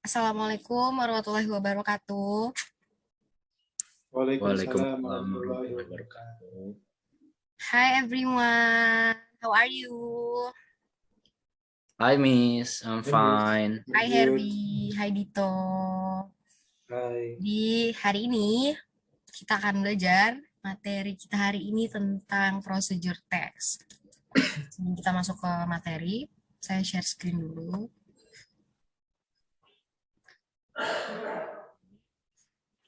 Assalamualaikum warahmatullahi wabarakatuh. Waalaikumsalam Waalaikumsalam warahmatullahi warahmatullahi wabarakatuh. wabarakatuh. Hi everyone, how are you? Hi Miss, I'm Hai Miss, fine. we're Hai good. Herbie, hai Dito. Hai. Di hari ini kita akan belajar materi kita hari ini tentang procedure text. Sebelum kita masuk ke materi, saya share screen dulu.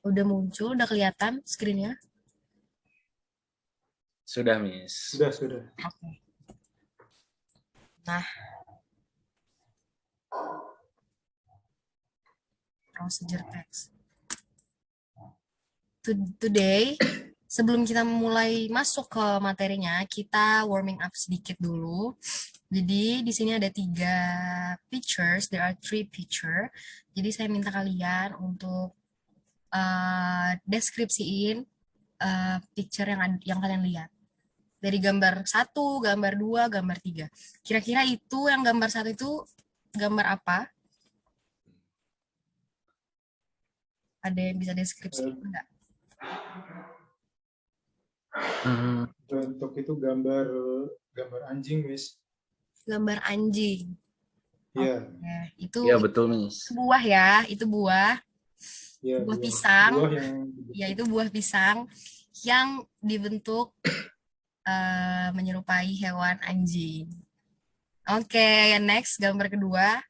Udah muncul, udah kelihatan screen-nya? Sudah Miss. Sudah. Oke. Nah, procedure text. Today, sebelum kita mulai masuk ke materinya, kita warming up sedikit dulu. Jadi di sini ada 3 pictures, there are 3 picture. Jadi saya minta kalian untuk deskripsiin picture yang kalian lihat. Dari gambar 1, gambar 2, gambar 3. Kira-kira itu yang gambar 1 itu gambar apa? Ada yang bisa deskripsi enggak? Bentuk itu gambar anjing, Miss. Gambar anjing. Iya, Oke, itu Ya betul Miss. buah ya, itu buah. iya Buah buah. pisang, Buah yang ya itu buah pisang yang dibentuk menyerupai hewan anjing. Oke, next gambar kedua.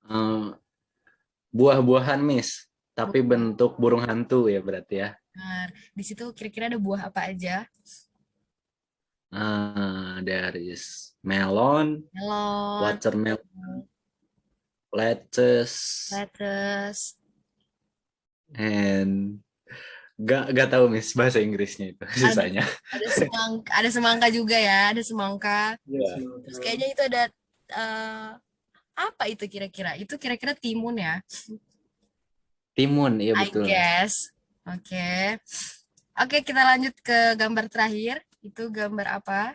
Eh, Buah-buahan Miss, tapi bentuk burung hantu ya berarti ya. Benar. Di situ kira-kira ada buah apa aja? There is melon, Melon, watermelon, lettuce, lettuce. and gak tahu Miss bahasa Inggrisnya itu Ada sisanya. ada semangka juga ya, ada semangka. ya Ya. Terus semacam kayaknya itu ada eh, apa itu kira-kira? Itu kira-kira timun ya, Timun, iya I betul. guess. Oke. Oke, kita lanjut ke gambar terakhir. Itu gambar apa?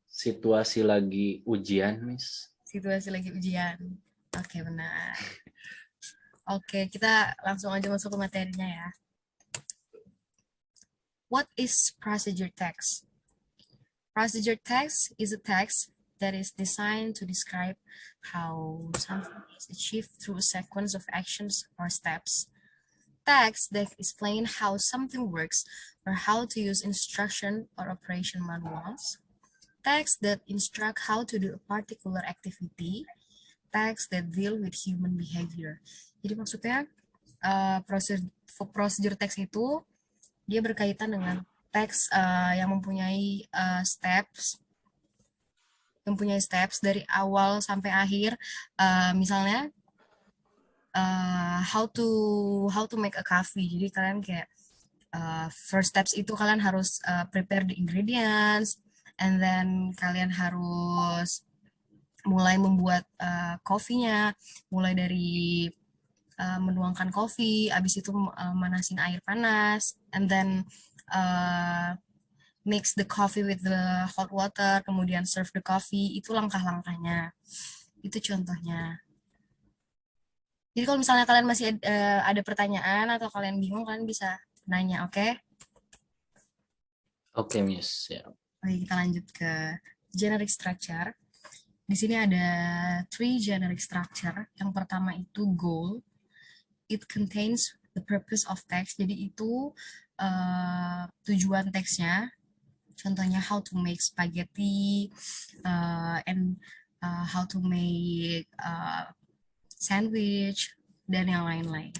Situasi lagi ujian Miss. Situasi lagi ujian. Oke, benar. Oke, kita langsung aja masuk ke materinya ya. What is procedure text? Procedure text is a text that is designed to describe how something is achieved through a sequence of actions or steps. Text that explain how something works or how to use instruction or operation manuals. Text that instruct how to do a particular activity. Text that deal with human behavior. Jadi maksudnya procedure text itu dia berkaitan dengan teks yang mempunyai steps dari awal sampai akhir. Misalnya how to make a coffee. Jadi kalian kayak first steps itu kalian harus prepare the ingredients, and then kalian harus mulai membuat coffee-nya, mulai dari menuangkan kopi, abis itu manasin air panas, and then mix the coffee with the hot water, kemudian serve the coffee. Itu langkah-langkahnya. Itu contohnya. Jadi kalau misalnya kalian masih ada pertanyaan atau kalian bingung, kalian bisa nanya, oke? Oke Miss, ya. Oke, kita lanjut ke generic structure. Di sini ada 3 generic structure. Yang pertama itu goal. It contains the purpose of text. Jadi itu tujuan teksnya. Contohnya how to make spaghetti and how to make sandwich dan yang lain-lain.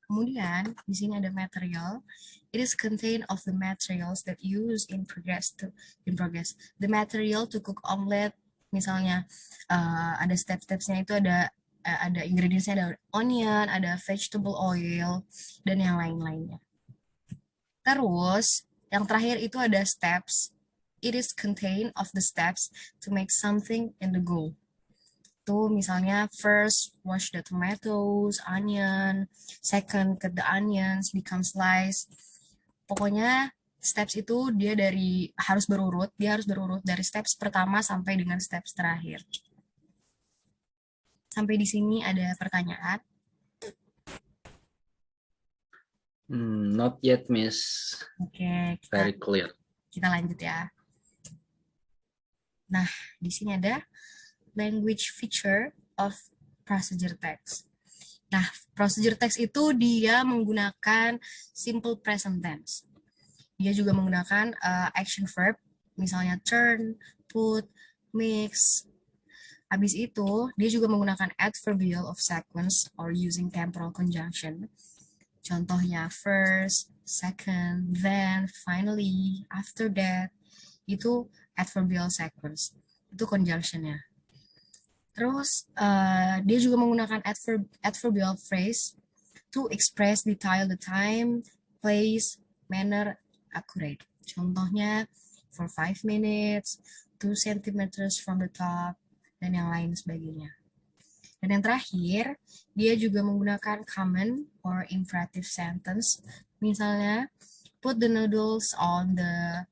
Kemudian di sini ada material. It is contained of the materials that used in progress. The material to cook omelet, misalnya ada step-stepsnya itu ada ingredientsnya, ada onion, ada vegetable oil dan yang lain-lainnya. Terus yang terakhir itu ada steps. It is contained of the steps to make something in the goal. Tuh misalnya first wash the tomatoes, onion, second cut the onions, become slice. Pokoknya steps itu dia harus berurut dari steps pertama sampai dengan steps terakhir. Sampai di sini ada pertanyaan? Not yet, Miss. Oke, Very clear. kita lanjut ya. Nah, di sini ada language feature of procedure text. Nah, procedure text itu dia menggunakan simple present tense. Dia juga menggunakan action verb, misalnya turn, put, mix. Habis itu, dia juga menggunakan adverbial of sequence or using temporal conjunction. Contohnya first, second, then, finally, after that. Itu adverbial sequence. Itu conjunctionnya. Terus, dia juga menggunakan adverbial phrase to express detail the time, place, manner, accurate. Contohnya, for 5 minutes, 2 centimeters from the top, dan yang lain sebagainya. Dan yang terakhir, dia juga menggunakan common or imperative sentence. Misalnya, put the noodles on the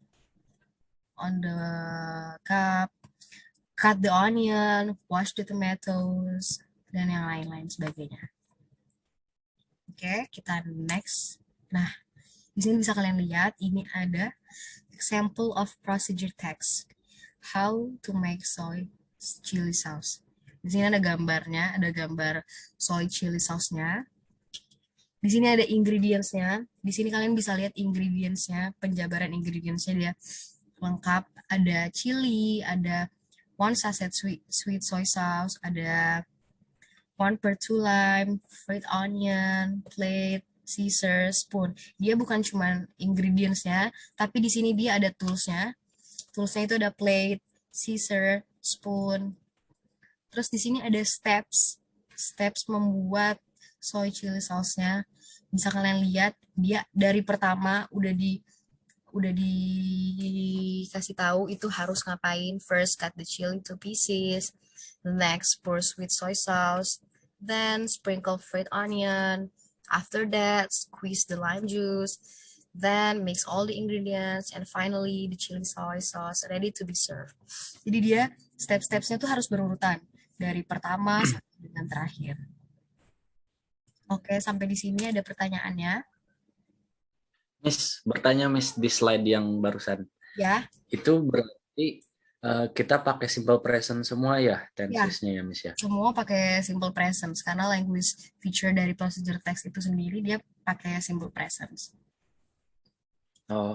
cup, cut the onion, wash the tomatoes, dan yang lain-lain sebagainya. Oke, kita next. Nah, di sini bisa kalian lihat, ini ada example of procedure text. How to make soy chili sauce. Di sini ada gambarnya, ada gambar soy chili sauce-nya. Di sini ada ingredients-nya. Di sini kalian bisa lihat ingredients-nya, penjabaran ingredients-nya dia lengkap. Ada chili, ada 1 sachet sweet soy sauce, ada 1/2 lime, fried onion, plate, scissors, spoon. Dia bukan cuma ingredients-nya, tapi di sini dia ada tools-nya. Tools-nya itu ada plate, scissor, spoon. Terus di sini ada steps membuat soy chili sauce-nya. Bisa kalian lihat, dia dari pertama udah dikasih tahu itu harus ngapain. First, cut the chili to pieces. Next, pour sweet soy sauce. Then, sprinkle fried onion. After that, squeeze the lime juice. Then, mix all the ingredients. And finally, the chili soy sauce ready to be served. Jadi dia step-stepsnya tuh harus berurutan. Dari pertama sampai dengan terakhir. Oke, sampai di sini ada pertanyaannya. Miss, bertanya Miss di slide yang barusan. Ya. Itu berarti kita pakai simple present semua ya, tensesnya ya Miss ya? Semua pakai simple present, karena language feature dari procedure text itu sendiri dia pakai simple present. Oh,